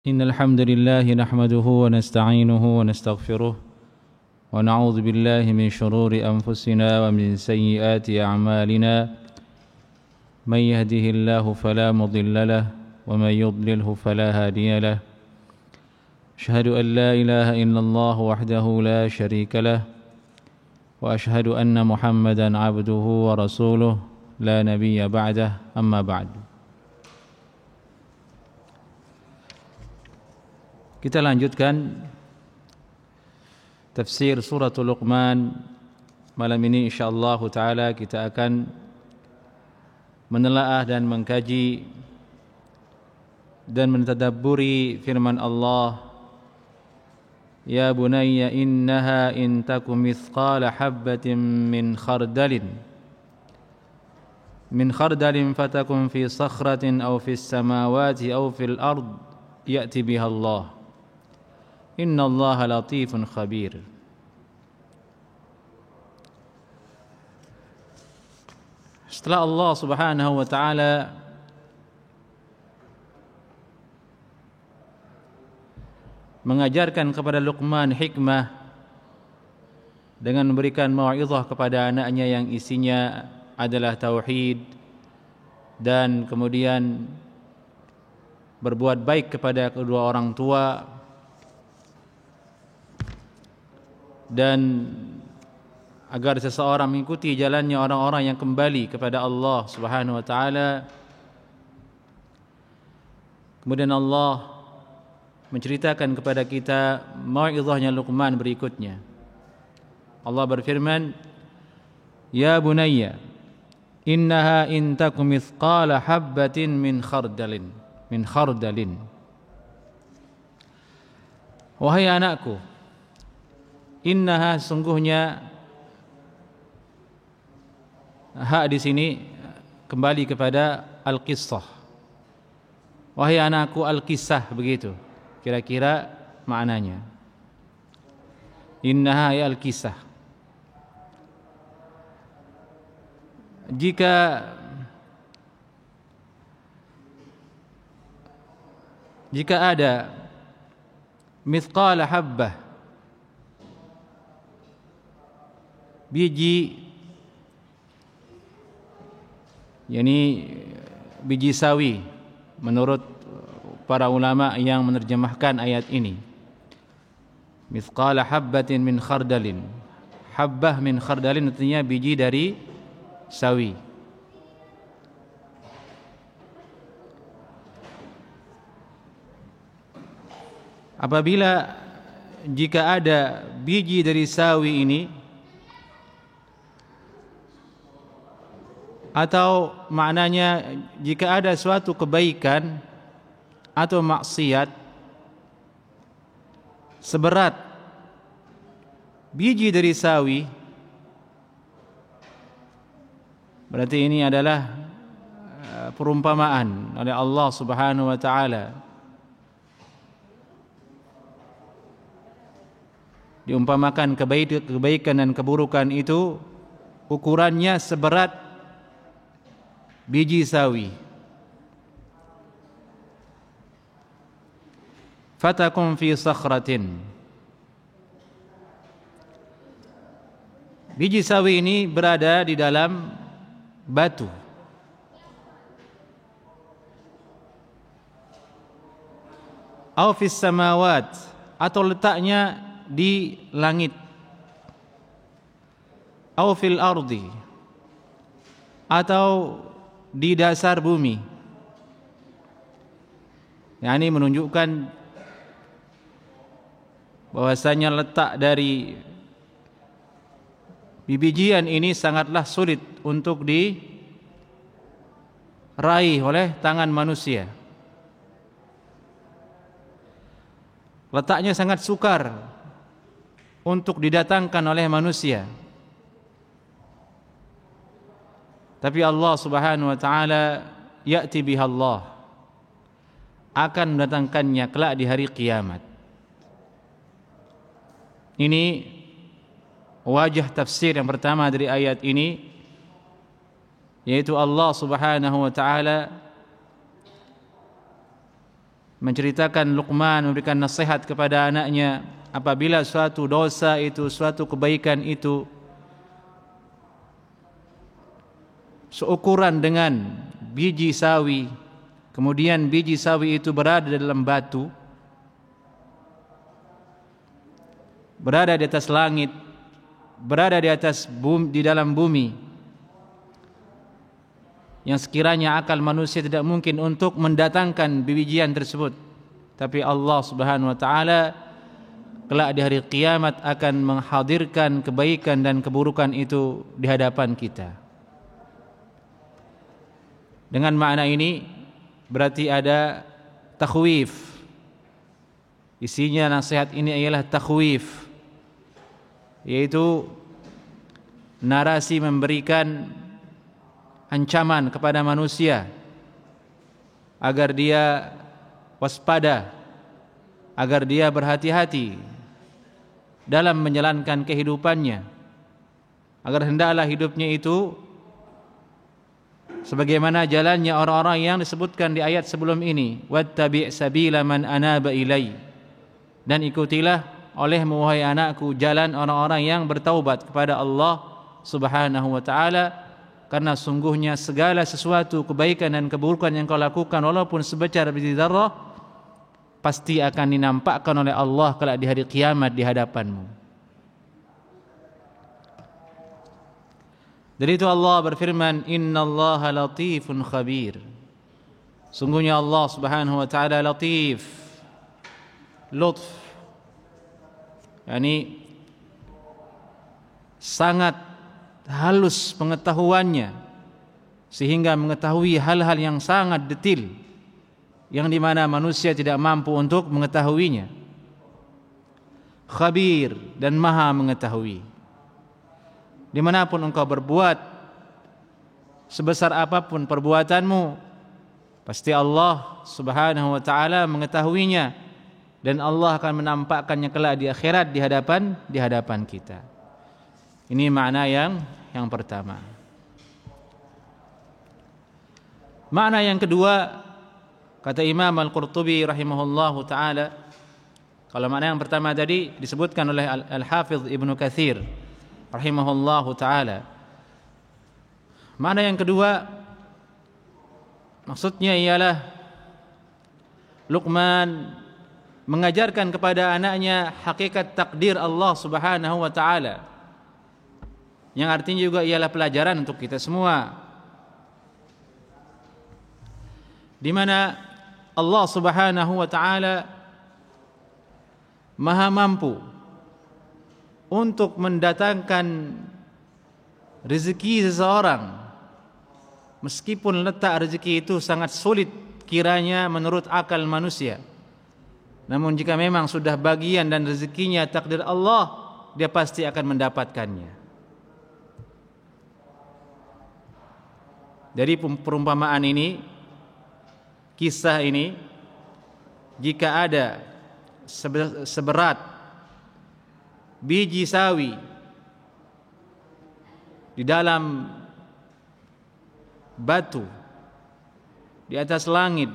إن الحمد لله نحمده ونستعينه ونستغفره ونعوذ بالله من شرور أنفسنا ومن سيئات أعمالنا من يهده الله فلا مضل له ومن يضلله فلا هادي له أشهد أن لا إله إلا الله وحده لا شريك له وأشهد أن محمدا عبده ورسوله لا نبي بعده أما بعد. Kita lanjutkan tafsir suratul Luqman. Malam ini insyaallah taala kita akan menelaah dan mengkaji dan mentadabburi firman Allah, Ya bunayya innaha in takum mithqala habbatin min khardalin fatakun fi sakhratin aw fis samawati aw fil ard ya'ti biha Allah Inna Allah latifun khabir. Setelah Allah subhanahu wa ta'ala mengajarkan kepada Luqman hikmah dengan memberikan mau'izah kepada anaknya yang isinya adalah tauhid dan kemudian berbuat baik kepada kedua orang tua dan agar seseorang mengikuti jalannya orang-orang yang kembali kepada Allah Subhanahu wa taala. Kemudian Allah menceritakan kepada kita mau'izahnya Luqman berikutnya. Allah berfirman, Ya bunayya innaha in takum mithqala habbatin min khardalin. Wahai anakku, innaha sungguhnya, hak di sini kembali kepada al-qissah. Wahai anakku, al-qissah, begitu kira-kira maknanya. Innaha ya al-qissah. Jika ada mithqala habbah, biji, yakni biji sawi menurut para ulama yang menerjemahkan ayat ini. Mithqala habbatin min khardalin. Habbah min khardalin artinya biji dari sawi. Apabila jika ada biji dari sawi ini, atau maknanya jika ada suatu kebaikan atau maksiat seberat biji dari sawi, berarti ini adalah perumpamaan oleh Allah Subhanahu wa taala. Diumpamakan kebaikan dan keburukan itu ukurannya seberat biji sawi. Fatakum fi sakhratin. Biji sawi ini berada di dalam batu. Aw fis samawat, atau letaknya di langit. Aw fil ardi, atau di dasar bumi. Ini menunjukkan bahwasanya letak dari bijian ini sangatlah sulit untuk diraih oleh tangan manusia. Letaknya sangat sukar untuk didatangkan oleh manusia. Tapi Allah Subhanahu wa taala ya'ti biha Allah, akan mendatangkannya kelak di hari kiamat. Ini wajah tafsir yang pertama dari ayat ini, yaitu Allah Subhanahu wa taala menceritakan Luqman memberikan nasihat kepada anaknya, apabila suatu dosa itu, suatu kebaikan itu seukuran dengan biji sawi, kemudian biji sawi itu berada dalam batu, berada di atas langit, berada di atas bumi, di dalam bumi, yang sekiranya akal manusia tidak mungkin untuk mendatangkan bijian tersebut, tapi Allah Subhanahu wa taala kelak di hari kiamat akan menghadirkan kebaikan dan keburukan itu di hadapan kita. Dengan makna ini berarti ada takhwif. Isinya nasihat ini ialah takhwif, yaitu narasi memberikan ancaman kepada manusia agar dia waspada, agar dia berhati-hati dalam menjalankan kehidupannya, agar hendaklah hidupnya itu sebagaimana jalannya orang-orang yang disebutkan di ayat sebelum ini, wattabi' sabila man anaba ilai, dan ikutilah olehmu wahai anakku jalan orang-orang yang bertaubat kepada Allah Subhanahu wa taala, karena sungguhnya segala sesuatu kebaikan dan keburukan yang kau lakukan walaupun sebesar biji zarrah pasti akan dinampakkan oleh Allah kelak di hari kiamat di hadapanmu. Dari itu Allah berfirman, innallaha latifun khabir. Sungguhnya Allah Subhanahu wa taala latif, lutf, yakni sangat halus pengetahuannya sehingga mengetahui hal-hal yang sangat detil yang dimana manusia tidak mampu untuk mengetahuinya. Khabir, dan maha mengetahui. Dimanapun engkau berbuat, sebesar apapun perbuatanmu, pasti Allah Subhanahu wa taala mengetahuinya, dan Allah akan menampakkannya kelak di akhirat di hadapan kita. Ini makna yang pertama. Makna yang kedua, kata Imam Al-Qurtubi rahimahullahu taala, kalau makna yang pertama tadi disebutkan oleh Al-Hafidh Ibnu Katsir rahimahullahu taala. Makna yang kedua maksudnya ialah Luqman mengajarkan kepada anaknya hakikat takdir Allah Subhanahu wa taala, yang artinya juga ialah pelajaran untuk kita semua, di mana Allah Subhanahu wa taala maha mampu untuk mendatangkan rezeki seseorang, meskipun letak rezeki itu sangat sulit kiranya menurut akal manusia. Namun jika memang sudah bagian dan rezekinya takdir Allah, dia pasti akan mendapatkannya. Dari perumpamaan ini, kisah ini, jika ada seberat biji sawi di dalam batu, di atas langit,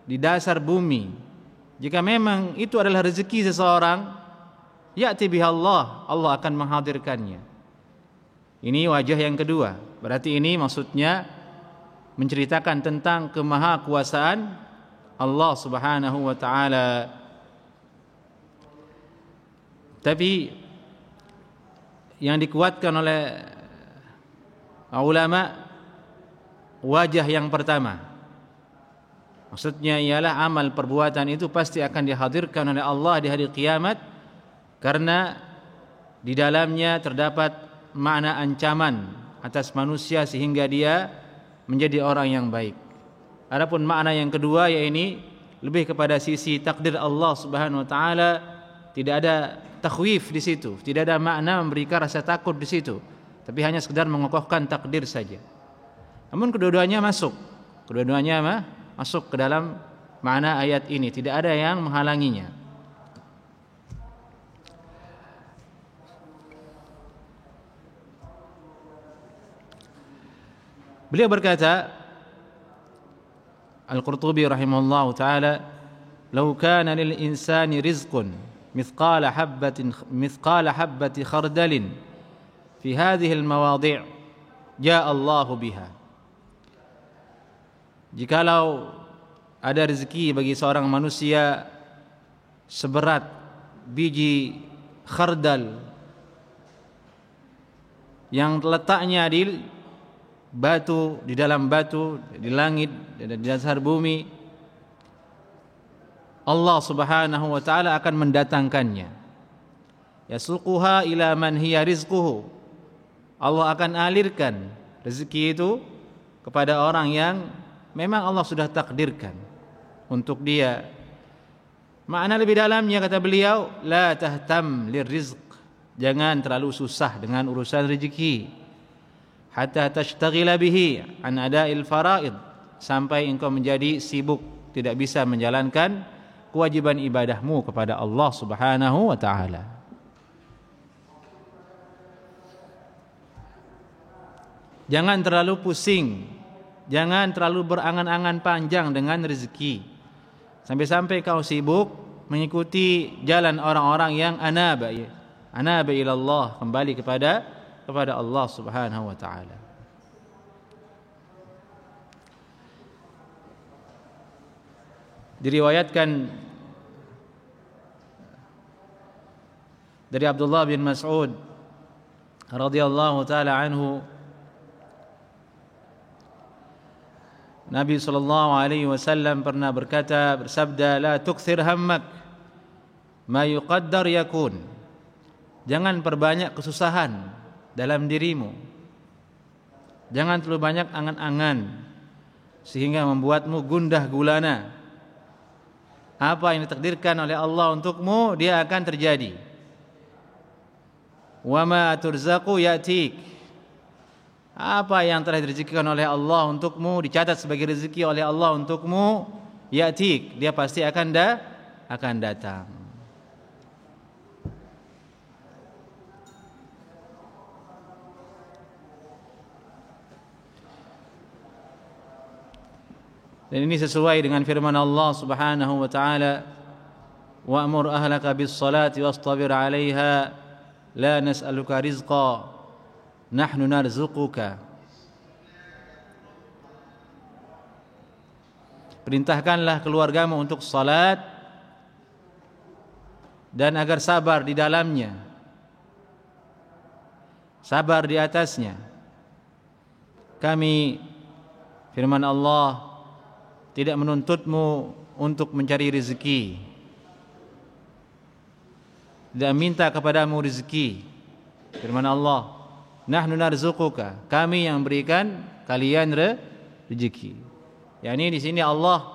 di dasar bumi, jika memang itu adalah rezeki seseorang, ya'ti biha Allah akan menghadirkannya. Ini wajah yang kedua. Berarti ini maksudnya menceritakan tentang kemahakuasaan Allah Subhanahu wa taala. Tapi yang dikuatkan oleh ulama wajah yang pertama, maksudnya ialah amal perbuatan itu pasti akan dihadirkan oleh Allah di hari kiamat, karena di dalamnya terdapat makna ancaman atas manusia sehingga dia menjadi orang yang baik. Adapun makna yang kedua, yaitu lebih kepada sisi takdir Allah Subhanahu wa taala, tidak ada takhwif di situ, tidak ada makna memberikan rasa takut di situ, tapi hanya sekedar mengokohkan takdir saja. Namun kedua-duanya masuk ke dalam makna ayat ini, tidak ada yang menghalanginya. Beliau berkata, Al-Qurtubi rahimahullahu taala, "Lau kana lil insani rizqun mithqala habbati khardalin fi hadhihi al-mawadhi' ja'a Allahu biha." Jikalau ada rezeki bagi seorang manusia seberat biji khardal yang letaknya di batu, di dalam batu, di langit, di dasar bumi, Allah Subhanahu wa taala akan mendatangkannya. Yasuquha ila man hiya rizquhu. Allah akan alirkan rezeki itu kepada orang yang memang Allah sudah takdirkan untuk dia. Makna lebih dalamnya kata beliau, la tahtam lirizq. Jangan terlalu susah dengan urusan rezeki. Hatta tashtagila bihi an ada'il faraid. Sampai engkau menjadi sibuk, tidak bisa menjalankan kewajiban ibadahmu kepada Allah Subhanahu wa taala. Jangan terlalu pusing, jangan terlalu berangan-angan panjang dengan rezeki. Sampai-sampai kau sibuk mengikuti jalan orang-orang yang anaba ilallah, kembali kepada Allah Subhanahu wa taala. Diriwayatkan dari Abdullah bin Mas'ud radhiyallahu taala anhu, Nabi sallallahu alaihi wasallam pernah bersabda, la tukthir hammak ma yuqaddar yakun. Jangan perbanyak kesusahan dalam dirimu. Jangan terlalu banyak angan-angan sehingga membuatmu gundah gulana. Apa yang ditakdirkan oleh Allah untukmu, dia akan terjadi. Wa ma turzaqu yatik. Apa yang telah direzekikan oleh Allah untukmu, dicatat sebagai rezeki oleh Allah untukmu, yatik, dia pasti akan datang. Dan ini sesuai dengan firman Allah Subhanahu wa taala, wa'mur ahlaka bis-salati wastabir 'alaiha la nas'aluka rizqa nahnu narzuquka. Perintahkanlah keluargamu untuk salat dan agar sabar di dalamnya, sabar di atasnya. Kami, firman Allah, tidak menuntutmu untuk mencari rezeki, tidak minta kepadamu rezeki. Firman Allah, nahnu narzuquka, kami yang berikan kalian rezeki. Yani di sini Allah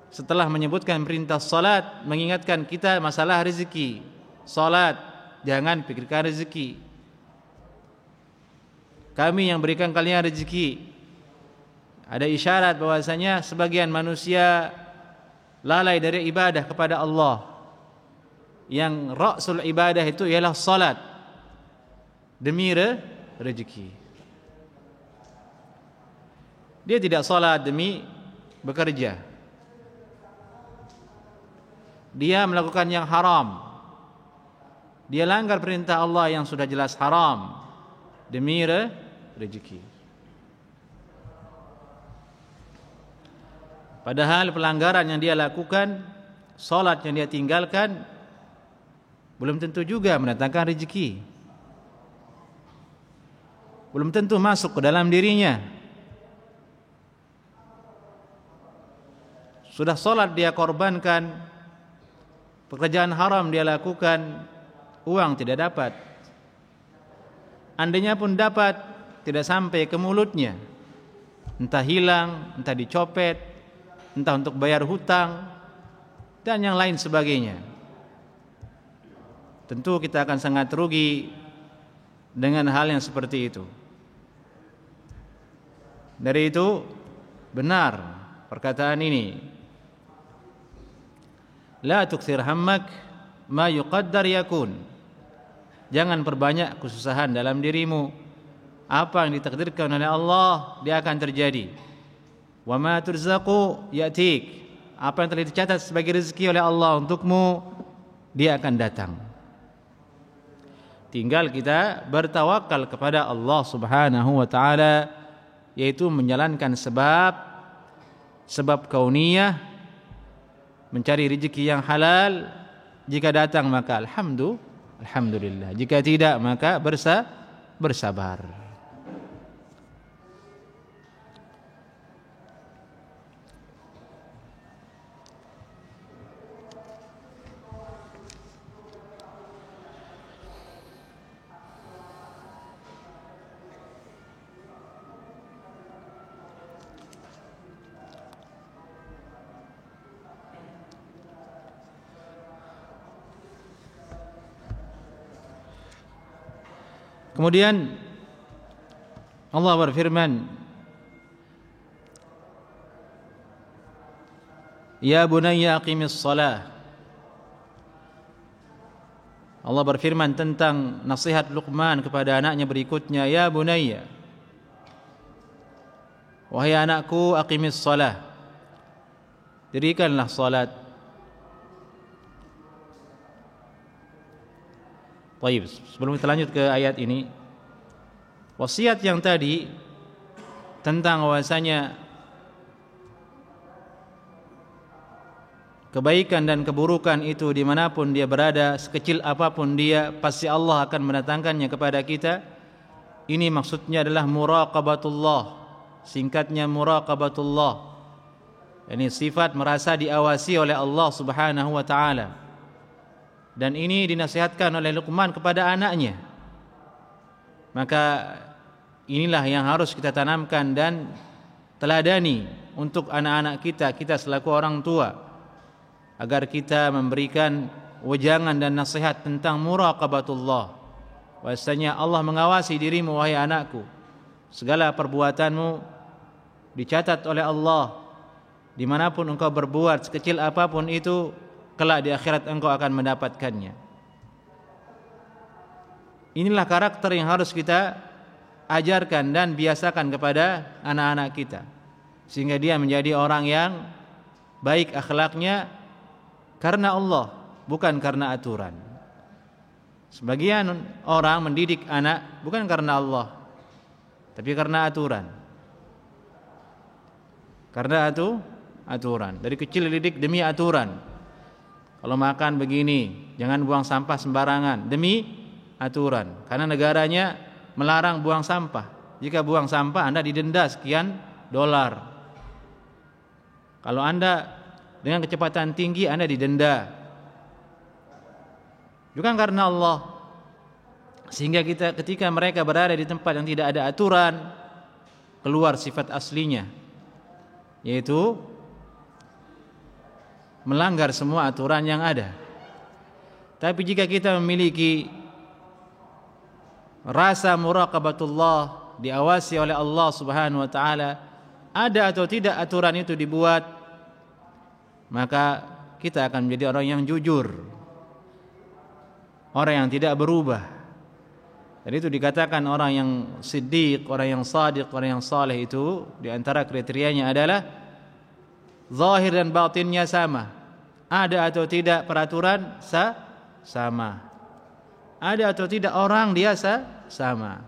setelah menyebutkan perintah salat mengingatkan kita masalah rezeki. Salat, jangan pikirkan rezeki. Kami yang berikan kalian rezeki. Ada isyarat bahwasanya sebagian manusia lalai dari ibadah kepada Allah. Yang ra'sul ibadah itu ialah salat demi rezeki. Dia tidak salat demi bekerja. Dia melakukan yang haram. Dia langgar perintah Allah yang sudah jelas haram demi rezeki. Padahal pelanggaran yang dia lakukan, salat yang dia tinggalkan, belum tentu juga mendatangkan rezeki. Belum tentu masuk ke dalam dirinya. Sudah salat dia korbankan, pekerjaan haram dia lakukan, uang tidak dapat. Andainya pun dapat, tidak sampai ke mulutnya. Entah hilang, entah dicopet, entah untuk bayar hutang dan yang lain sebagainya. Tentu kita akan sangat rugi dengan hal yang seperti itu. Dari itu benar perkataan ini, la tukthir hammak ma yuqaddar yakun. Jangan perbanyak kesusahan dalam dirimu. Apa yang ditakdirkan oleh Allah, dia akan terjadi. Wa ma turzaqu yatik. apa yang telah dicatat sebagai rezeki oleh Allah untukmu, dia akan datang. Tinggal kita bertawakal kepada Allah Subhanahu wa taala, yaitu menjalankan sebab kauniyah, mencari rezeki yang halal. Jika datang maka alhamdulillah, jika tidak maka bersabar. Kemudian Allah berfirman, Ya bunayya aqimis shalah. Allah berfirman tentang nasihat Luqman kepada anaknya berikutnya, Ya bunayya, wahai anakku, aqimis shalah, dirikanlah salat. Baik, sebelum kita lanjut ke ayat ini, wasiat yang tadi tentang bahwasanya kebaikan dan keburukan itu dimanapun dia berada, sekecil apapun dia, pasti Allah akan mendatangkannya kepada kita. Ini maksudnya adalah muraqabatullah, singkatnya muraqabatullah. Ini sifat merasa diawasi oleh Allah Subhanahu wa taala. Dan ini dinasihatkan oleh Luqman kepada anaknya. Maka inilah yang harus kita tanamkan dan teladani untuk anak-anak kita selaku orang tua, agar kita memberikan wejangan dan nasihat tentang muraqabatullah. Bahwasanya Allah mengawasi dirimu, wahai anakku. Segala perbuatanmu dicatat oleh Allah. Dimanapun engkau berbuat, sekecil apapun itu, kelak di akhirat engkau akan mendapatkannya. Inilah karakter yang harus kita ajarkan dan biasakan kepada anak-anak kita, sehingga dia menjadi orang yang baik akhlaknya karena Allah, bukan karena aturan. Sebagian orang mendidik anak bukan karena Allah, tapi karena aturan. Karena aturan. Dari kecil dididik demi aturan. Kalau makan begini, jangan buang sampah sembarangan, demi aturan. Karena negaranya melarang buang sampah. Jika buang sampah Anda didenda sekian dolar. Kalau Anda dengan kecepatan tinggi Anda didenda. Bukan karena Allah. Sehingga kita ketika mereka berada di tempat yang tidak ada aturan, keluar sifat aslinya, yaitu melanggar semua aturan yang ada. Tapi jika kita memiliki rasa muraqabatullah, diawasi oleh Allah Subhanahu wa taala, ada atau tidak aturan itu dibuat, maka kita akan menjadi orang yang jujur, orang yang tidak berubah. Dan itu dikatakan orang yang siddiq, orang yang sadiq, orang yang saleh itu di antara kriterianya adalah zahir dan batinnya sama. Ada atau tidak peraturan sama. Ada atau tidak orang dia sama.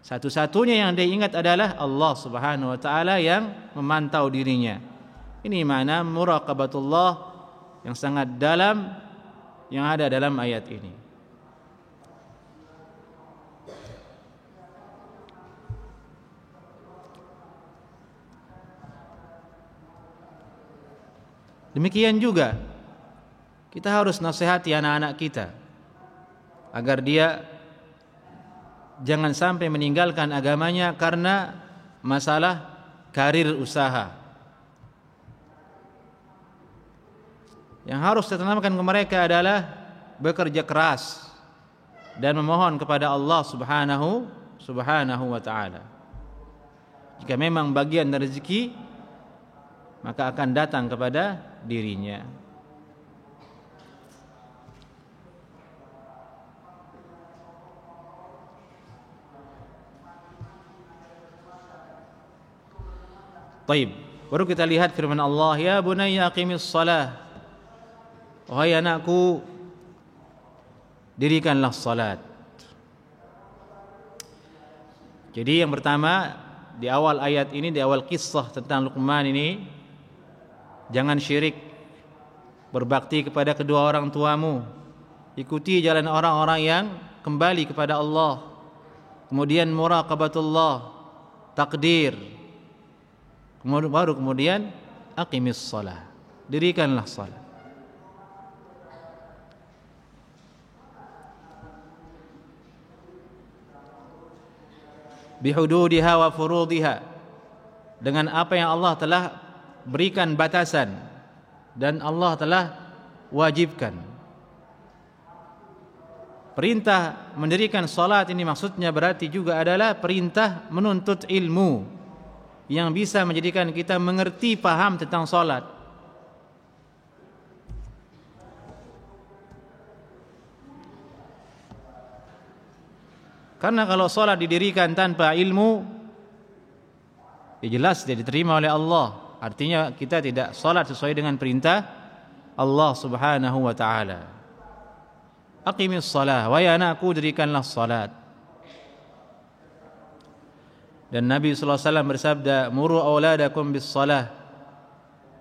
Satu-satunya yang dia ingat adalah Allah Subhanahu wa taala yang memantau dirinya. Ini makna muraqabatullah yang sangat dalam yang ada dalam ayat ini. Demikian juga kita harus nasihati anak-anak kita agar dia jangan sampai meninggalkan agamanya karena masalah karir usaha. Yang harus ditanamkan ke mereka adalah bekerja keras dan memohon kepada Allah Subhanahu wa taala. Jika memang bagian dari rezeki, maka akan datang kepada dirinya. Baik. Baru kita lihat firman Allah, ya bunayya aqimis shalah, wahai anakku dirikanlah salat. Jadi yang pertama di awal ayat ini, di awal kisah tentang Luqman ini, jangan syirik, berbakti kepada kedua orang tuamu, ikuti jalan orang-orang yang kembali kepada Allah, kemudian muraqabatullah, takdir, baru kemudian aqimis shalah, dirikanlah salat. Bihududiha wa furudiha, dengan apa yang Allah telah berikan batasan dan Allah telah wajibkan. Perintah mendirikan salat ini maksudnya berarti juga adalah perintah menuntut ilmu yang bisa menjadikan kita mengerti, paham tentang salat. Karena kalau salat didirikan tanpa ilmu, ya jelas tidak diterima oleh Allah. Artinya kita tidak salat sesuai dengan perintah Allah Subhanahu wa taala. Aqimis shalah, wahai anakku dirikanlah salat. Dan Nabi sallallahu alaihi wasallam bersabda, muru auladakum bis salah,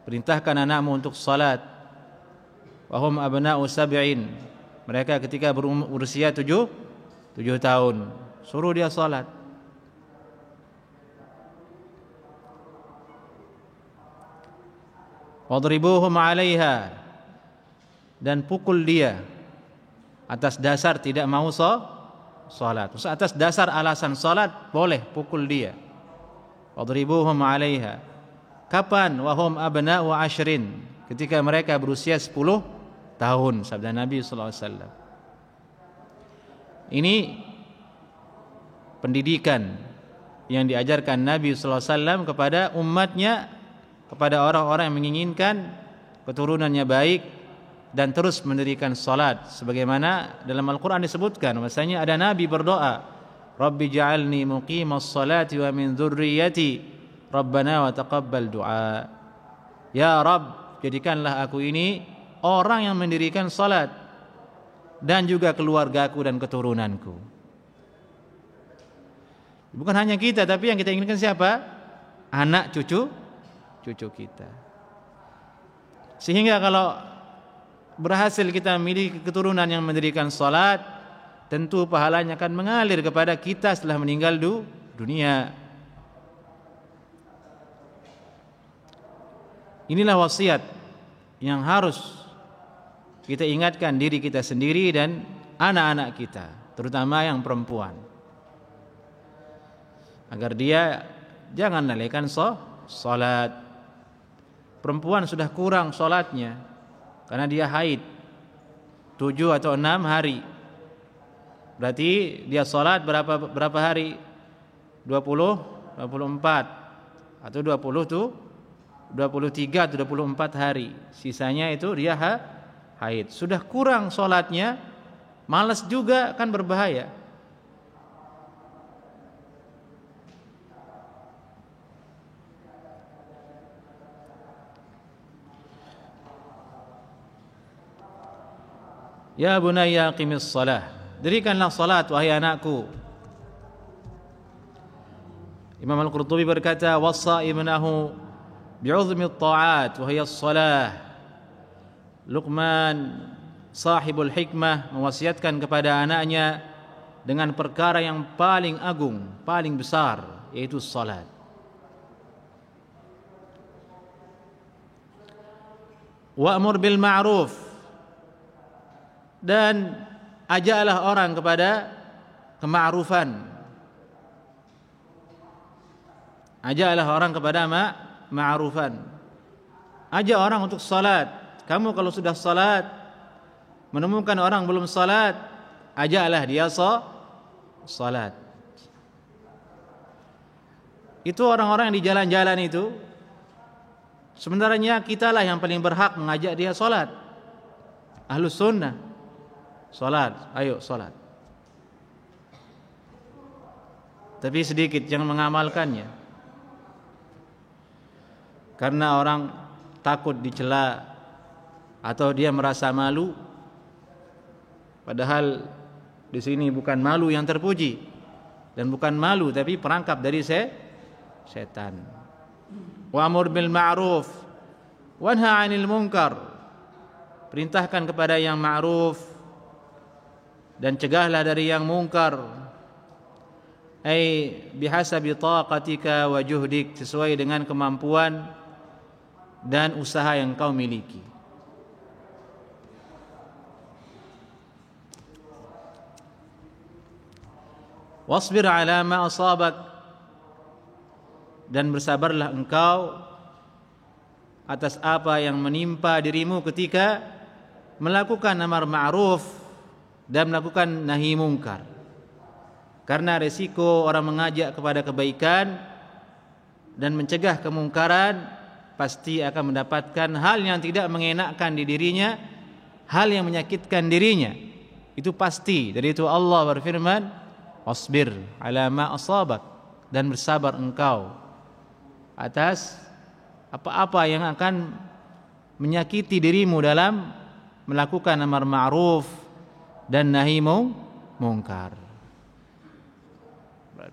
perintahkan anakmu untuk salat. Wa hum abna'u sab'in, mereka ketika berusia 7 tahun, suruh dia salat. Wadribuhum 'alaiha, dan pukul dia atas dasar tidak mau salat. Atas dasar alasan salat boleh pukul dia. Wadribuhum 'alaiha. Kapan? Wahum abna'u 'ashrin, ketika mereka berusia 10 tahun, sabda Nabi sallallahu alaihi wasallam. Ini pendidikan yang diajarkan Nabi sallallahu alaihi wasallam kepada umatnya, kepada orang-orang yang menginginkan keturunannya baik dan terus mendirikan salat, sebagaimana dalam Al-Qur'an disebutkan bahwasanya ada nabi berdoa, Rabbi ja'alni muqimas salati wa min dzurriyyati Rabbana wa taqabbal du'a. Ya Rabb, jadikanlah aku ini orang yang mendirikan salat dan juga keluargaku dan keturunanku. Bukan hanya kita, tapi yang kita inginkan siapa? Anak cucu kita. Sehingga kalau berhasil kita memiliki keturunan yang mendirikan salat, tentu pahalanya akan mengalir kepada kita setelah meninggal dunia. Inilah wasiat yang harus kita ingatkan diri kita sendiri dan anak-anak kita, terutama yang perempuan, agar dia jangan lalaikan salat. Perempuan sudah kurang salatnya karena dia haid 7 atau 6 hari. Berarti dia salat berapa hari? 20, 24 atau 20 tuh 23 atau 24 hari. Sisanya itu dia haid. Sudah kurang salatnya, malas juga, kan berbahaya. Ya bunayya aqimis shalah, dirikanlah salat wahai anakku. Imam Al-Qurtubi berkata, wassa ibnahu bi'uzmi at-ta'at wa hiya as-salah. Luqman sahibul hikmah mewasiatkan kepada anaknya dengan perkara yang paling agung, paling besar, yaitu salat. Wa'mur bil ma'ruf, dan ajaklah orang kepada kema'rufan. Ajaklah orang kepada ma'rufan. Ajak orang untuk salat. Kamu kalau sudah salat, menemukan orang belum salat, ajaklah dia salat. Itu orang-orang yang di jalan-jalan itu, sebenarnya kitalah yang paling berhak mengajak dia salat. Ahlus sunnah, salat, ayo salat. Tapi sedikit yang mengamalkannya. karena orang takut dicela atau dia merasa malu, padahal di sini bukan malu yang terpuji dan bukan malu tapi perangkap dari setan. Wa'mur bil ma'ruf wanha 'anil munkar. Perintahkan kepada yang ma'ruf dan cegahlah dari yang mungkar. Ai bihasabi taqatika wa juhdik, sesuai dengan kemampuan dan usaha yang kau miliki. Wasbir ala ma asabak, dan bersabarlah engkau atas apa yang menimpa dirimu ketika melakukan amar ma'ruf dan melakukan nahi mungkar. Karena resiko orang mengajak kepada kebaikan dan mencegah kemungkaran pasti akan mendapatkan hal yang tidak mengenakkan di dirinya, hal yang menyakitkan dirinya. Itu pasti. Dari itu Allah berfirman, wasbir ala ma asabak, dan bersabar engkau atas apa-apa yang akan menyakiti dirimu dalam melakukan amar ma'ruf dan nahi mungkar.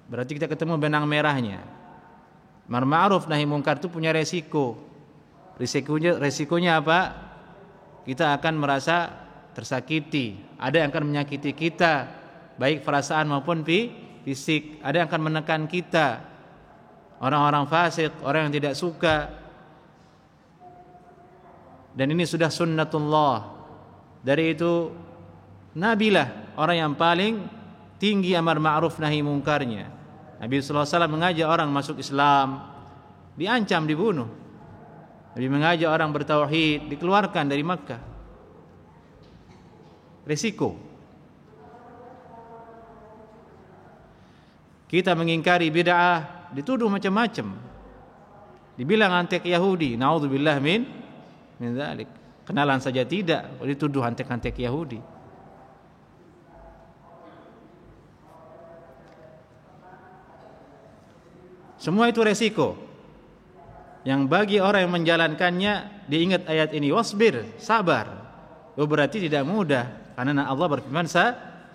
Berarti kita ketemu benang merahnya. Amar ma'ruf nahi mungkar itu punya resiko. Resikonya apa? Kita akan merasa tersakiti. Ada yang akan menyakiti kita, baik perasaan maupun fisik. Ada yang akan menekan kita, orang-orang fasik, orang yang tidak suka. Dan ini sudah sunnatullah. Dari itu Nabilah orang yang paling tinggi amar ma'ruf nahi mungkarnya. Nabi sallallahu alaihi wasallam mengajak orang masuk Islam, diancam dibunuh. Nabi mengajak orang bertauhid, dikeluarkan dari Makkah. Resiko. Kita mengingkari bid'ah, dituduh macam-macam. Dibilang antek Yahudi, naudzubillah min dzalik. Kenalan saja tidak, dituduh antek-antek Yahudi. Semua itu resiko. Yang bagi orang yang menjalankannya, diingat ayat ini, wasbir, sabar. Oh, berarti tidak mudah, karena Allah berfirman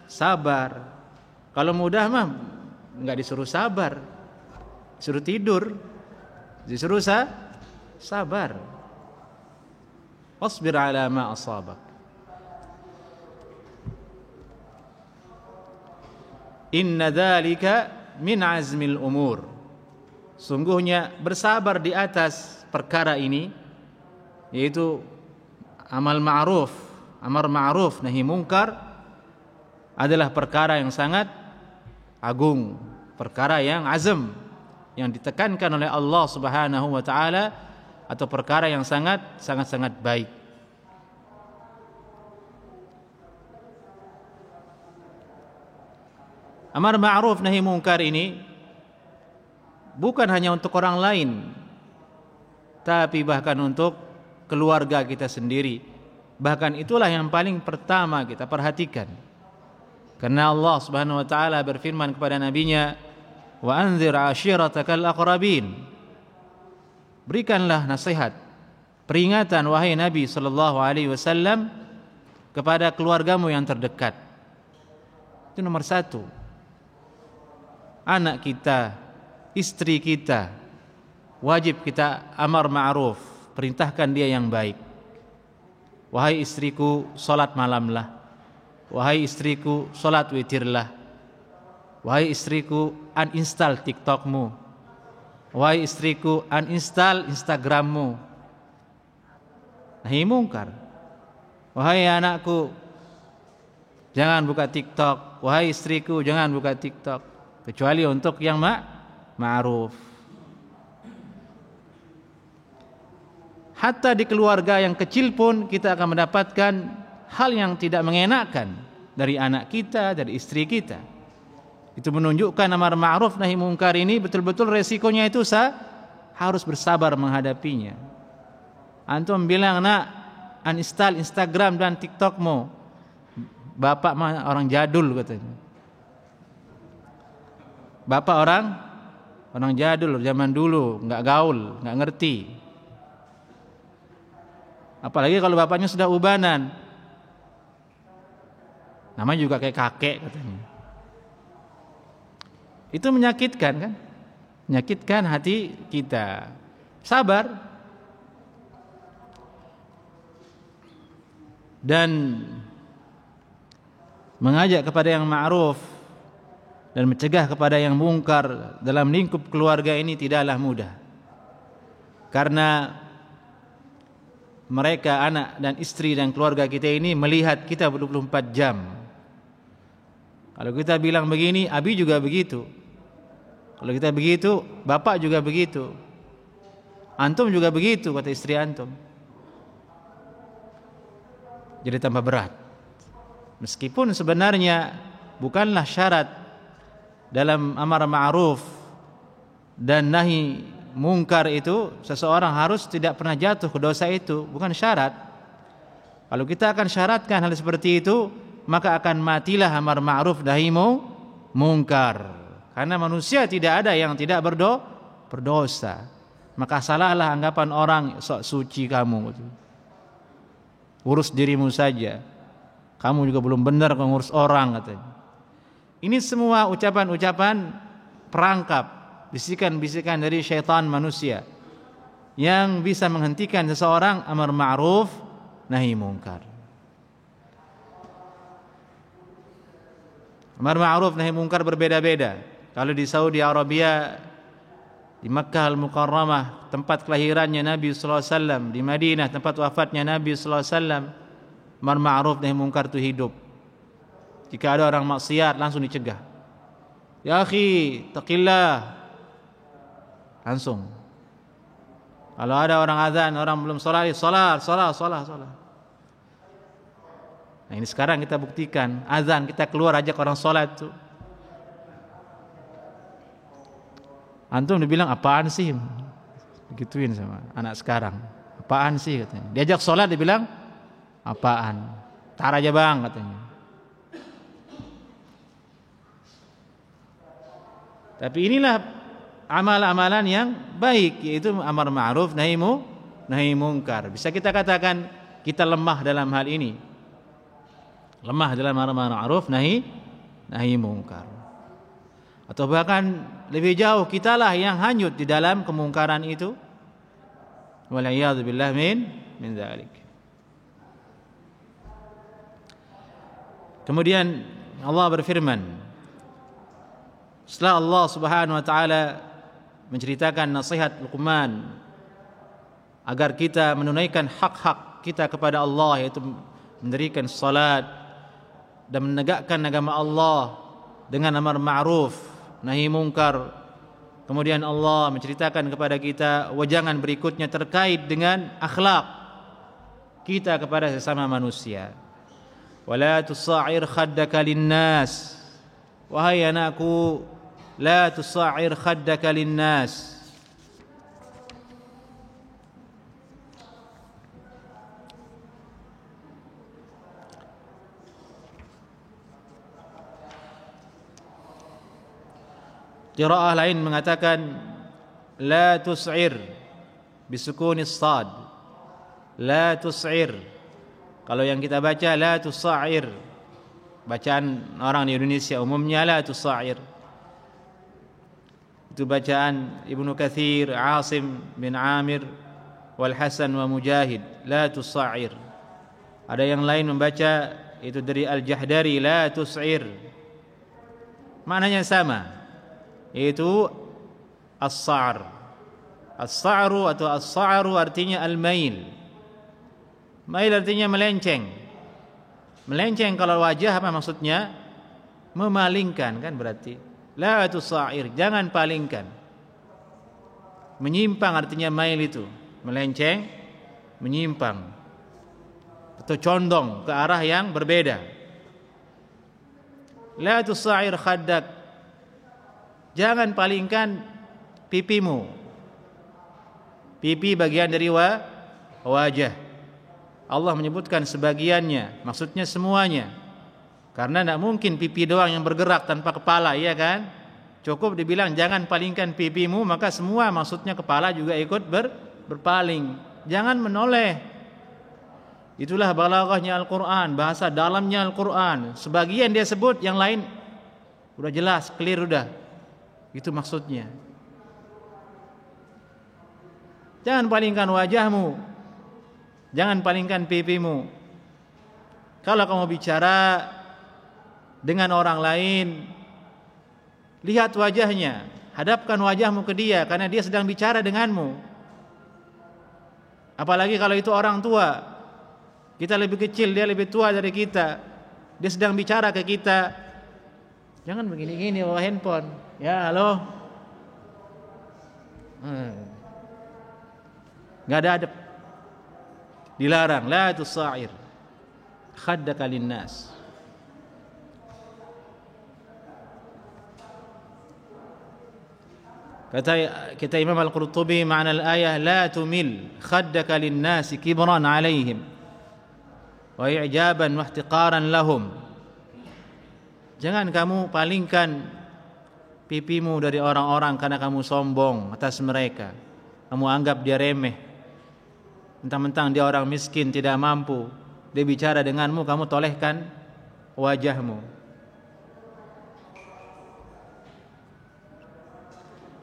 sabar. Kalau mudah mah enggak disuruh sabar, disuruh tidur, disuruh sabar. Wasbir ala ma asabak. Inna dzalika min azmil umur. Sungguhnya bersabar di atas perkara ini, yaitu amar ma'ruf nahi mungkar, adalah perkara yang sangat agung, perkara yang azam, yang ditekankan oleh Allah Subhanahu wa taala, atau perkara yang sangat baik. Amar ma'ruf nahi mungkar ini bukan hanya untuk orang lain, tapi bahkan untuk keluarga kita sendiri. Bahkan itulah yang paling pertama kita perhatikan. Karena Allah Subhanahu wa taala berfirman kepada nabinya, "Wa anzir 'ashiratakal aqrabin." Berikanlah nasihat, peringatan wahai Nabi sallallahu alaihi wasallam kepada keluargamu yang terdekat. Itu nomor satu. Anak kita, istri kita, wajib kita amar ma'ruf, perintahkan dia yang baik. Wahai istriku, salat malamlah. Wahai istriku, salat witirlah. Wahai istriku, uninstall TikTokmu. Wahai istriku, uninstall Instagrammu. Nahi mungkar. Wahai anakku, jangan buka TikTok. Wahai istriku, jangan buka TikTok, kecuali untuk yang ma'ruf. Hatta di keluarga yang kecil pun kita akan mendapatkan hal yang tidak mengenakan dari anak kita, dari istri kita. Itu menunjukkan amar ma'ruf nahi mungkar ini betul-betul resikonya itu harus bersabar menghadapinya. Antum bilang, nak, uninstall Instagram dan TikTokmu. Bapak mah orang jadul katanya. Bapak orang jadul, zaman dulu, enggak gaul, enggak ngerti. Apalagi kalau bapaknya sudah ubanan. Namanya juga kayak kakek katanya. Itu menyakitkan kan? Menyakitkan hati kita. Sabar. Dan mengajak kepada yang ma'ruf dan mencegah kepada yang mungkar dalam lingkup keluarga ini tidaklah mudah. Karena mereka, anak dan istri dan keluarga kita ini melihat kita 24 jam. Kalau kita bilang begini, abi juga begitu. Kalau kita begitu, bapak juga begitu. Antum juga begitu, kata istri antum. Jadi tambah berat. Meskipun sebenarnya bukanlah syarat dalam amar ma'ruf dan nahi mungkar itu seseorang harus tidak pernah jatuh ke dosa itu, bukan syarat. Kalau kita akan syaratkan hal seperti itu, maka akan matilah amar ma'ruf nahi mungkar. Karena manusia tidak ada yang tidak berdosa. Maka salahlah anggapan orang, sok suci kamu. Urus dirimu saja. Kamu juga belum benar mengurus orang katanya. Ini semua ucapan-ucapan perangkap, bisikan-bisikan dari syaitan manusia yang bisa menghentikan seseorang amar ma'ruf nahi mungkar. Amar ma'ruf nahi mungkar berbeda-beda. Kalau di Saudi Arabia, di Makkah Al-Mukarramah, tempat kelahirannya Nabi sallallahu alaihi wasallam, di Madinah tempat wafatnya Nabi sallallahu alaihi wasallam, amar ma'ruf nahi mungkar itu hidup. Jika ada orang maksiat langsung dicegah. Ya akhi, taqillah. Langsung. Kalau ada orang azan, orang belum salat. Nah, ini sekarang kita buktikan, azan kita keluar ajak orang salat tuh. Antum dibilang apaan sih? Begituin sama anak sekarang. Apaan sih katanya. Diajak salat dibilang apaan? Tar aja bang katanya. Tapi inilah amal-amalan yang baik, yaitu amar ma'ruf nahi mungkar. Bisa kita katakan kita lemah dalam hal ini. Lemah dalam amar ma'ruf nahi mungkar. Atau bahkan lebih jauh, kitalah yang hanyut di dalam kemungkaran itu. Wal'iyadzu billah min dzalik. Kemudian Allah berfirman, setelah Allah Subhanahu wa taala menceritakan nasihat Luqman agar kita menunaikan hak-hak kita kepada Allah, yaitu mendirikan salat dan menegakkan agama Allah dengan amar ma'ruf nahi mungkar. Kemudian Allah menceritakan kepada kita wajangan berikutnya terkait dengan akhlak kita kepada sesama manusia. Wala tusa'ir khaddaka linnas, wahai anakku, la tusa'ir khaddaka linnas. Qiraah lain mengatakan la tus'ir bisukunis sad. La tus'ir. Kalau yang kita baca la tusa'ir. Bacaan orang di Indonesia umumnya la tusa'ir. Itu bacaan Ibnu Katsir, Asim bin Amir, Wal Hasan wa Mujahid, la tusa'ir. Ada yang lain membaca itu dari Al-Jahdari, la tus'ir. Maknanya sama, yaitu as-sa'r. As-sa'ru atau as-sa'ru artinya al-mail. Mail artinya melenceng. Melenceng kalau wajah apa maksudnya? Memalingkan kan berarti. La tusa'ir, jangan palingkan. Menyimpang artinya mail itu. Melenceng, menyimpang. Atau condong ke arah yang berbeda. La tusa'ir khaddak, jangan palingkan pipimu. Pipi bagian dari wajah. Allah menyebutkan sebagiannya, maksudnya semuanya. Karena tidak mungkin pipi doang yang bergerak tanpa kepala, iya kan? Cukup dibilang jangan palingkan pipimu, maka semua maksudnya kepala juga ikut berpaling. Jangan menoleh. Itulah balaghahnya Al-Quran, bahasa dalamnya Al-Quran. Sebagian dia sebut, yang lain udah jelas, clear udah. Itu maksudnya. Jangan palingkan wajahmu, jangan palingkan pipimu. Kalau kamu bicara dengan orang lain, lihat wajahnya, hadapkan wajahmu ke dia, karena dia sedang bicara denganmu. Apalagi kalau itu orang tua, kita lebih kecil, dia lebih tua dari kita, dia sedang bicara ke kita. Jangan begini-gini bawa handphone. Ya, halo. Gak ada adab. Dilarang. La tusa'ir khaddaka linnas. Kata Imam Al-Qurtubi makna al-ayah, la tumil khaddaka linnasi kibran alaihim wa i'jaban wa ihtiqaran lahum. Jangan kamu palingkan pipimu dari orang-orang karena kamu sombong atas mereka. Kamu anggap dia remeh. Mentang-mentang dia orang miskin, tidak mampu, dia bicara denganmu, kamu tolehkan wajahmu.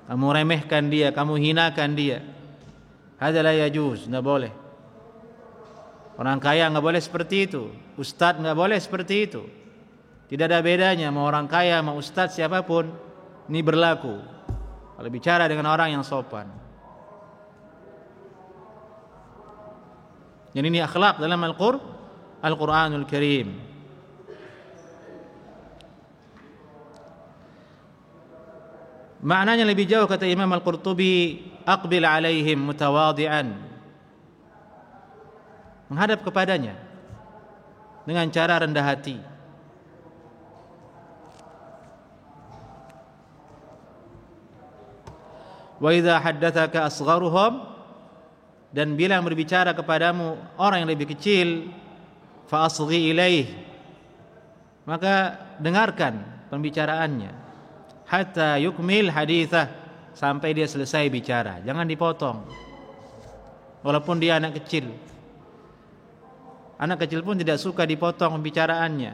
Kamu remehkan dia, kamu hinakan dia. Hadza la yajuz, enggak boleh. Orang kaya enggak boleh seperti itu. Ustadz enggak boleh seperti itu. Tidak ada bedanya mau orang kaya, mau ustadz, siapapun ini berlaku kalau bicara dengan orang yang sopan. Jadi ini akhlak dalam Al-Quranul Karim. Maknanya lebih jauh, kata Imam Al-Qurtubi, aqbil alaihim mutawadi'an, menghadap kepadanya dengan cara rendah hati. Wa idza haddatsaka asgharuhum, dan bila berbicara kepadamu orang yang lebih kecil, fa asghi ilaih, maka dengarkan pembicaraannya, hatta yukmil hadithah, sampai dia selesai bicara. Jangan dipotong. Walaupun dia anak kecil. Anak kecil pun tidak suka dipotong pembicaraannya.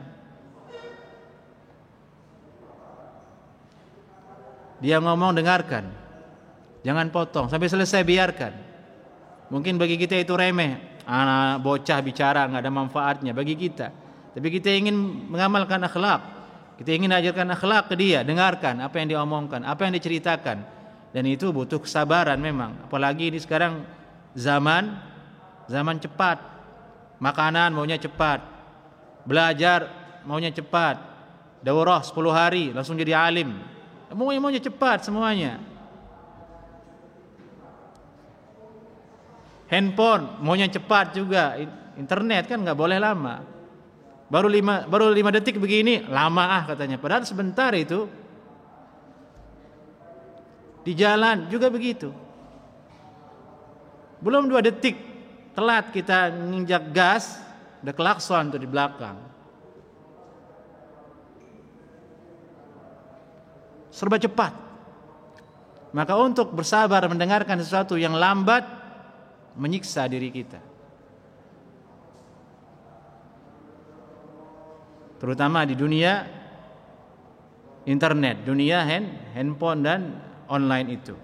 Dia ngomong, dengarkan. Jangan potong, sampai selesai biarkan. Mungkin bagi kita itu remeh. Anak bocah bicara enggak ada manfaatnya bagi kita. Tapi kita ingin mengamalkan akhlak. Kita ingin ajarkan akhlak ke dia, dengarkan apa yang dia omongkan, apa yang diceritakan. Dan itu butuh kesabaran memang. Apalagi ini sekarang zaman cepat. Makanan maunya cepat. Belajar maunya cepat. Daurah 10 hari langsung jadi alim. Maunya cepat semuanya. Handphone maunya cepat juga. Internet kan enggak boleh lama. Baru 5 detik begini, lama katanya. Padahal sebentar itu. Di jalan juga begitu. Belum 2 detik telat kita nginjak gas, udah klakson tuh di belakang. Serba cepat. Maka untuk bersabar mendengarkan sesuatu yang lambat, menyiksa diri kita. Terutama di dunia internet, dunia handphone dan online itu.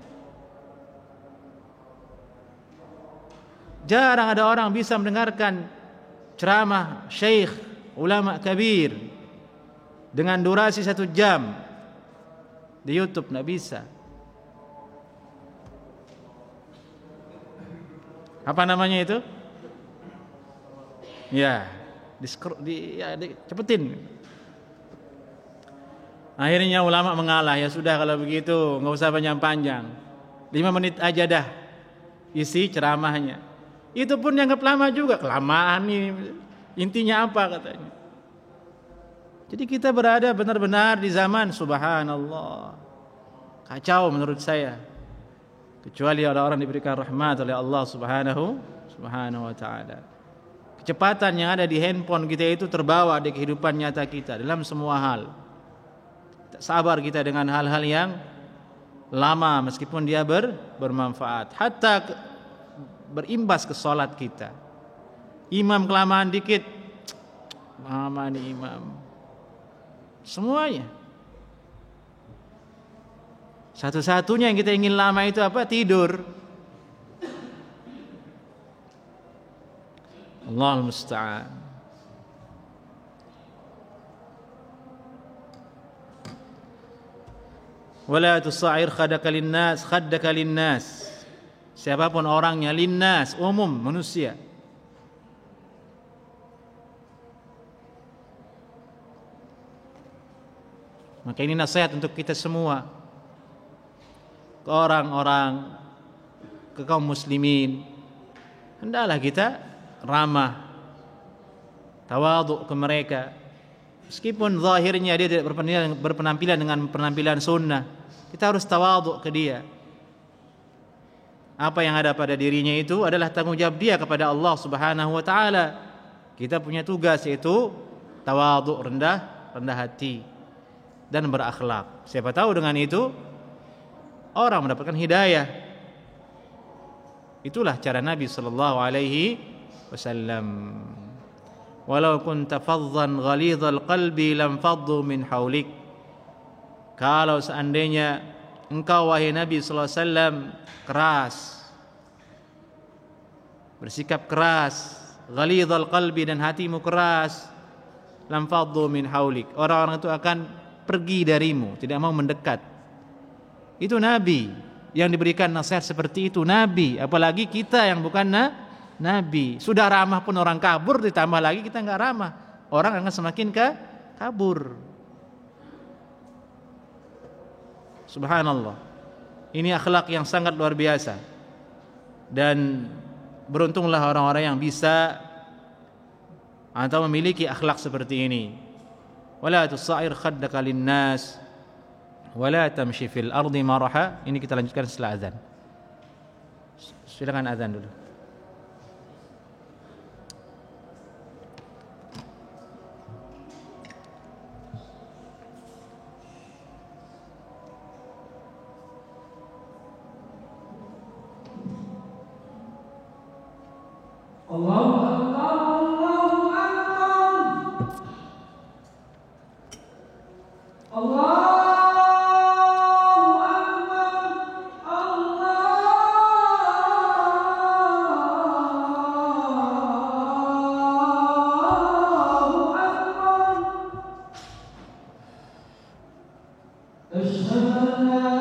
Jarang ada orang bisa mendengarkan ceramah syekh, ulama kabir dengan durasi 1 jam di YouTube, nggak bisa. Apa namanya itu? Ya, cepetin. Akhirnya ulama mengalah, ya sudah kalau begitu nggak usah panjang-panjang, 5 menit aja dah isi ceramahnya. Itu pun dianggap lama juga, kelamaan nih. Intinya apa katanya? Jadi kita berada benar-benar di zaman subhanallah kacau menurut saya. Kecuali orang-orang diberikan rahmat oleh Allah subhanahu wa ta'ala. Kecepatan yang ada di handphone kita itu terbawa di kehidupan nyata kita dalam semua hal. Sabar kita dengan hal-hal yang lama meskipun dia bermanfaat. Hatta berimbas ke salat kita. Imam kelamaan dikit, lama nih imam. Semuanya. Satu-satunya yang kita ingin lama itu apa? Tidur. Allahul musta'an. Wala tusa'ir khaddaka linnas. Siapapun orangnya, linnas, umum, manusia. Maka ini nasihat untuk kita semua, ke orang-orang, ke kaum muslimin. Hendaklah kita ramah, tawadhu ke mereka. Meskipun zahirnya dia tidak berpenampilan dengan penampilan sunnah, kita harus tawadhu ke dia. Apa yang ada pada dirinya itu adalah tanggung jawab dia kepada Allah Subhanahu wa taala. Kita punya tugas yaitu tawadhu, rendah hati dan berakhlak. Siapa tahu dengan itu orang mendapatkan hidayah. Itulah cara Nabi sallallahu alaihi wasallam. Walau kunta faddan ghalidhal qalbi lam faddu min haulik. Kalau seandainya engkau wahai Nabi sallallahu alaihi wasallam keras, bersikap keras, ghalidhal qalbi, dan hatimu keras, lam faddu min haulik, orang-orang itu akan pergi darimu, tidak mau mendekat. Itu Nabi yang diberikan nasihat seperti itu, Nabi. Apalagi kita yang bukan Nabi. Sudah ramah pun orang kabur, ditambah lagi kita enggak ramah, orang akan semakin kabur. Subhanallah. Ini akhlak yang sangat luar biasa. Dan beruntunglah orang-orang yang bisa atau memiliki akhlak seperti ini. Wala tusa'ir khaddaka linnas wala tamshi fil ardi maraha. Ini kita lanjutkan setelah azan. Silakan azan dulu. Allahu Akbar, Allahu Akbar. Allahu Akbar, Allahu Akbar. Asyhadu an la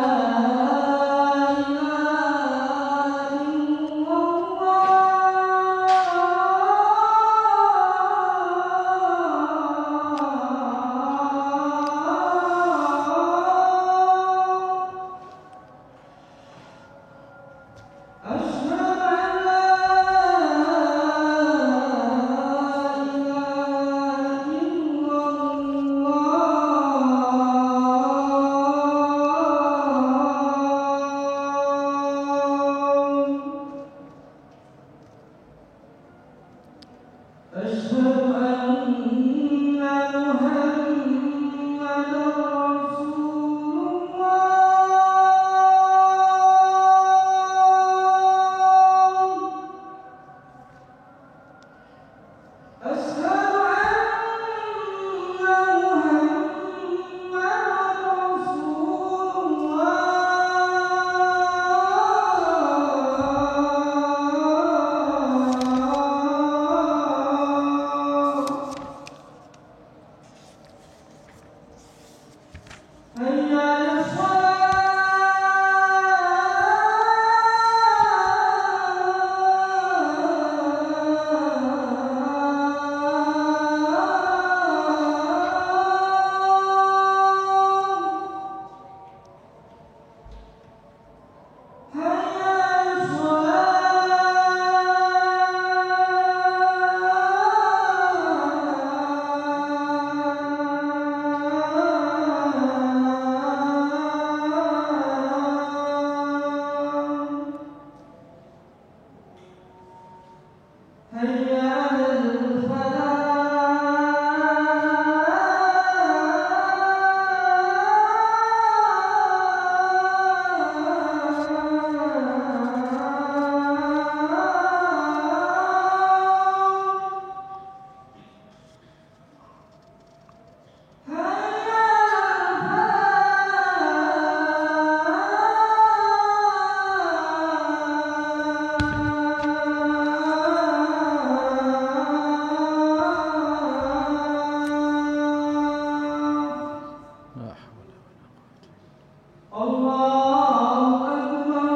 Allahu Akbar.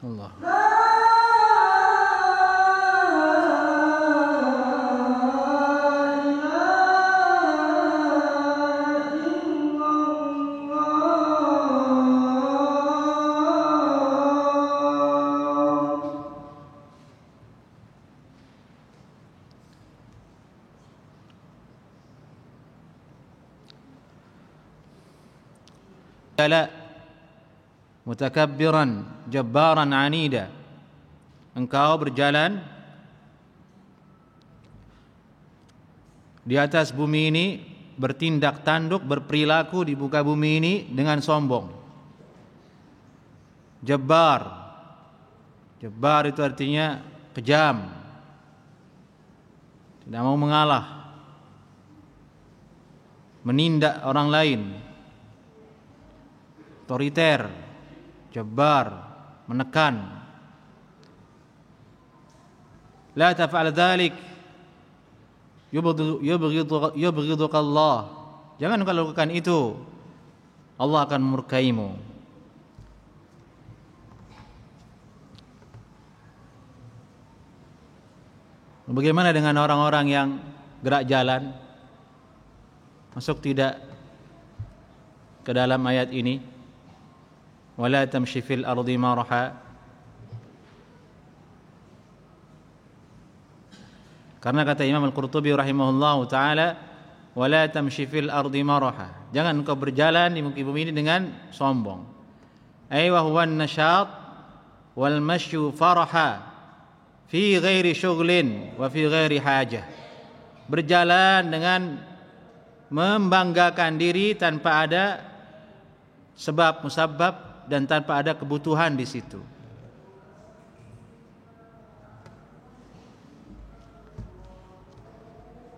Allah. La mutakabbiran jabbaran anida, engkau berjalan di atas bumi ini, bertindak tanduk, berperilaku di muka bumi ini dengan sombong. Jabbar, jabbar itu artinya kejam, tidak mau mengalah, menindak orang lain, otoriter, jabbar, menekan. La taf'al dzalik yubghiduka Allah. Jangan kau lakukan itu, Allah akan memurkaimu. Bagaimana dengan orang-orang yang gerak jalan? Masuk tidak ke dalam ayat ini? Wala tamshi fil ardi maraha. Karena kata Imam Al-Qurtubi rahimahullahu taala, wala tamshi fil ardi maraha. Jangan engkau berjalan di muka bumi ini dengan sombong. Ai wa huwa an-nasyat wal mashyu faraha fi ghairi syughlin wa fi ghairi hajah. Berjalan dengan membanggakan diri tanpa ada sebab musabab dan tanpa ada kebutuhan di situ.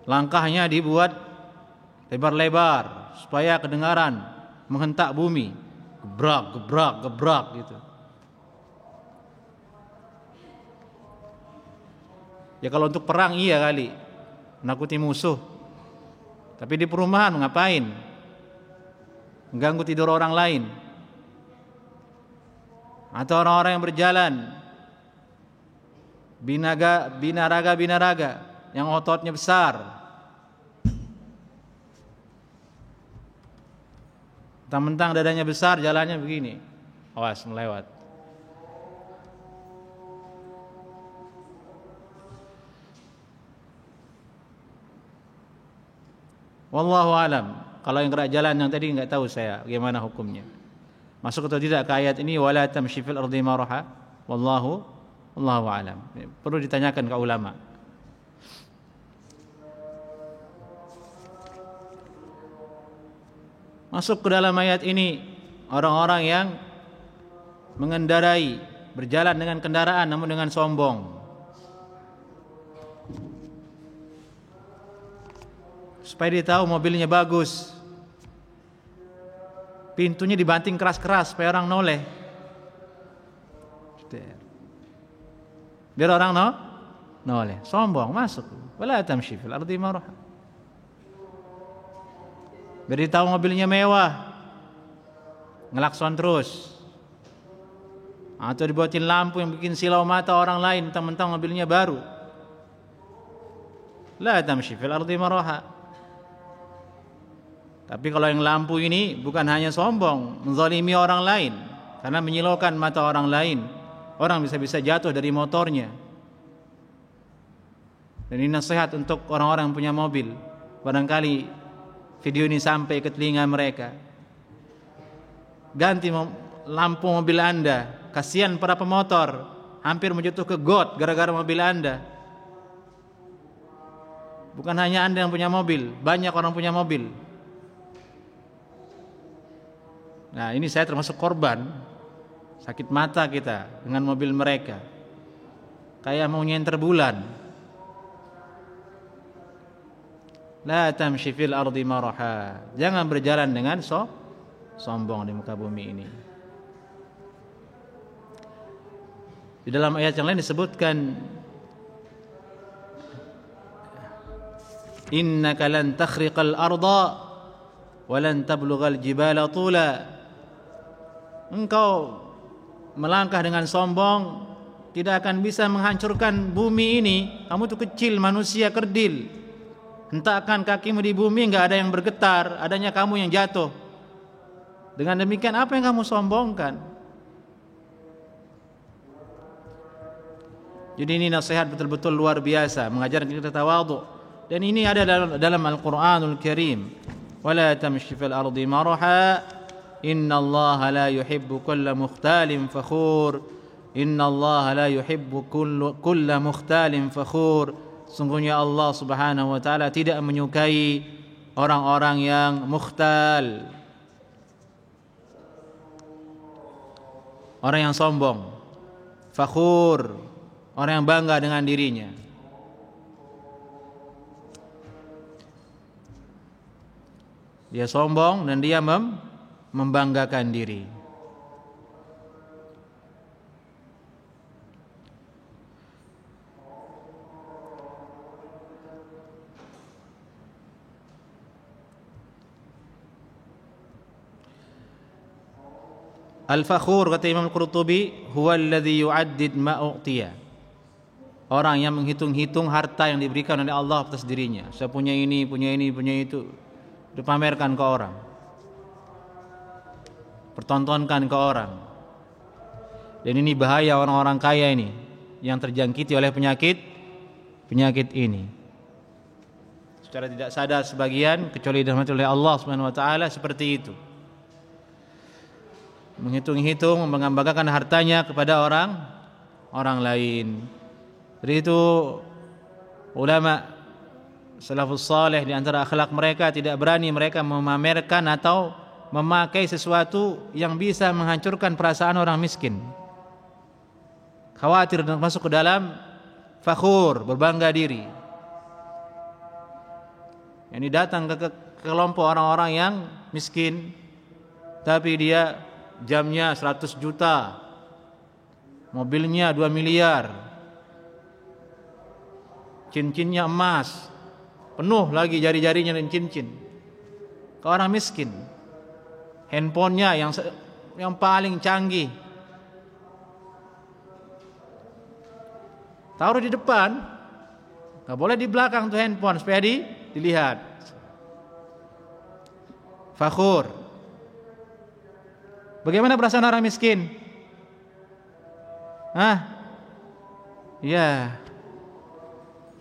Langkahnya dibuat lebar-lebar supaya kedengaran menghentak bumi, gebrak, gebrak, gebrak gitu. Ya kalau untuk perang iya kali, menakuti musuh. Tapi di perumahan ngapain? Mengganggu tidur orang lain. Atau orang-orang yang berjalan binaraga yang ototnya besar, mentang-mentang dadanya besar, jalannya begini, awas melewat. Wallahu alam. Kalau yang gerak jalan yang tadi nggak tahu saya bagaimana hukumnya. Masuk atau tidak ke ayat ini, wala tamshi fil ardi maraha. Wallahu alam. Perlu ditanyakan ke ulama. Masuk ke dalam ayat ini orang-orang yang mengendarai, berjalan dengan kendaraan namun dengan sombong. Supaya dia tahu mobilnya bagus, pintunya dibanting keras-keras supaya orang noleh. Biar orang noleh. Sombong masuk. Wala tamshi fil ardi maraha. Biar dia tahu mobilnya mewah, ngelakson terus. Atau dibuatin lampu yang bikin silau mata orang lain mentang-mentang mobilnya baru. La tamshi fil ardi maraha. Tapi kalau yang lampu ini bukan hanya sombong, menzalimi orang lain, karena menyilaukan mata orang lain, orang bisa-bisa jatuh dari motornya. Dan ini nasihat untuk orang-orang yang punya mobil. Barangkali video ini sampai ke telinga mereka. Ganti lampu mobil Anda. Kasihan para pemotor, hampir menjatuh ke got gara-gara mobil Anda. Bukan hanya Anda yang punya mobil, banyak orang punya mobil. Nah, ini saya termasuk korban. Sakit mata kita dengan mobil mereka. Kayak mau nyenter bulan. La tamshi fil ardi maraha. Jangan berjalan dengan sombong di muka bumi ini. Di dalam ayat yang lain disebutkan innaka lan takhriqal arda wa lan tablughal jibala tula. Engkau melangkah dengan sombong tidak akan bisa menghancurkan bumi ini. Kamu tuh kecil, manusia kerdil. Hentakkan kakimu di bumi, enggak ada yang bergetar, adanya kamu yang jatuh. Dengan demikian apa yang kamu sombongkan? Jadi ini nasihat betul-betul luar biasa, mengajarkan kita tawadhu. Dan ini ada dalam Al-Qur'anul Karim. Wala tamshi fil ardi maraha innallaha la yuhibbu kulla mukhtalin fakhur. Innallaha la yuhibbu kulla mukhtalin fakhur. Sungguhnya Allah Subhanahu wa taala tidak menyukai orang-orang yang mukhtal. Orang yang sombong. Fakhur, orang yang bangga dengan dirinya. Dia sombong dan dia membanggakan diri. Al-fakhur, kata Imam Al-Qurtubi, huwa alladhi yu'addid ma u'tiya. Orang yang menghitung-hitung harta yang diberikan oleh Allah atas dirinya. Saya punya ini, punya itu. Dipamerkan ke orang, pertontonkan ke orang. Dan ini bahaya orang-orang kaya ini yang terjangkiti oleh penyakit ini. Secara tidak sadar sebagian, kecuali dirahmati oleh Allah Subhanahu wa taala, seperti itu. Menghitung-hitung, membanggakan hartanya kepada orang lain. Dari itu ulama salafus saleh di antara akhlak mereka tidak berani mereka memamerkan atau memakai sesuatu yang bisa menghancurkan perasaan orang miskin. Khawatir masuk ke dalam fakhur, berbangga diri. Ini datang ke kelompok orang-orang yang miskin, tapi dia jamnya 100 juta, mobilnya 2 miliar, cincinnya emas, penuh lagi jari-jarinya dan cincin. Ke orang miskin, handphonenya yang paling canggih, taruh di depan, nggak boleh di belakang tuh handphone supaya dilihat. Fakhur. Bagaimana perasaan orang miskin? Ya,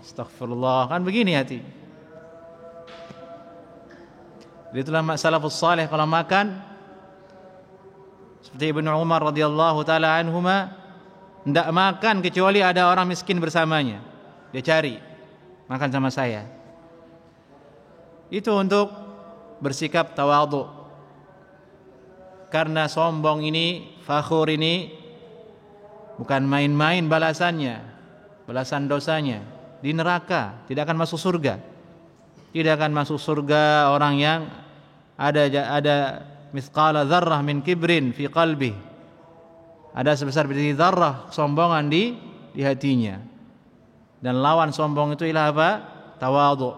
astagfirullah, kan begini hati. Itulah salafus saleh kalau makan, seperti Ibnu Umar radhiyallahu taala anhuma, tidak makan kecuali ada orang miskin bersamanya. Dia cari makan sama saya. Itu untuk bersikap tawadhu. Karena sombong ini, fakhur ini bukan main-main balasannya, balasan dosanya di neraka, tidak akan masuk surga. Tidak akan masuk surga orang yang ada mithqala dzarrah min kibrin fi qalbi. Ada sebesar biji dzarrah sombongan di hatinya. Dan lawan sombong itu ialah apa? Tawadhu.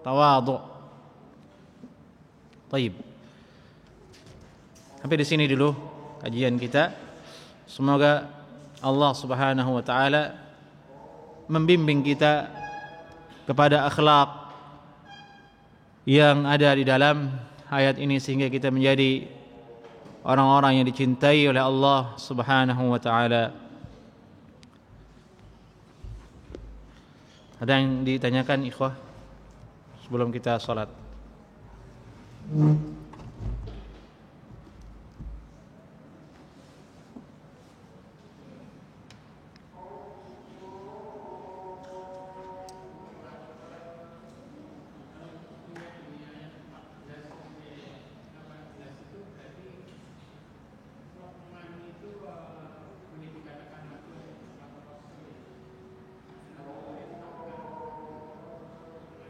Tawadhu. Baik. Sampai di sini dulu kajian kita. Semoga Allah Subhanahu wa taala membimbing kita kepada akhlak yang ada di dalam ayat ini sehingga kita menjadi orang-orang yang dicintai oleh Allah Subhanahu wa taala. Ada yang ditanyakan ikhwah sebelum kita salat?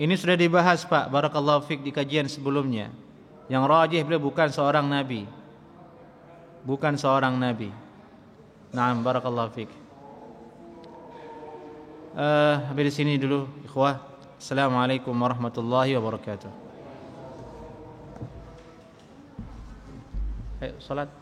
Ini sudah dibahas Pak, barakallahu fik, di kajian sebelumnya. Yang rajih beliau bukan seorang nabi. Bukan seorang nabi. Naam, barakallahu fiik. Sampai di sini dulu, ikhwah. Assalamualaikum warahmatullahi wabarakatuh. Ayo, salat.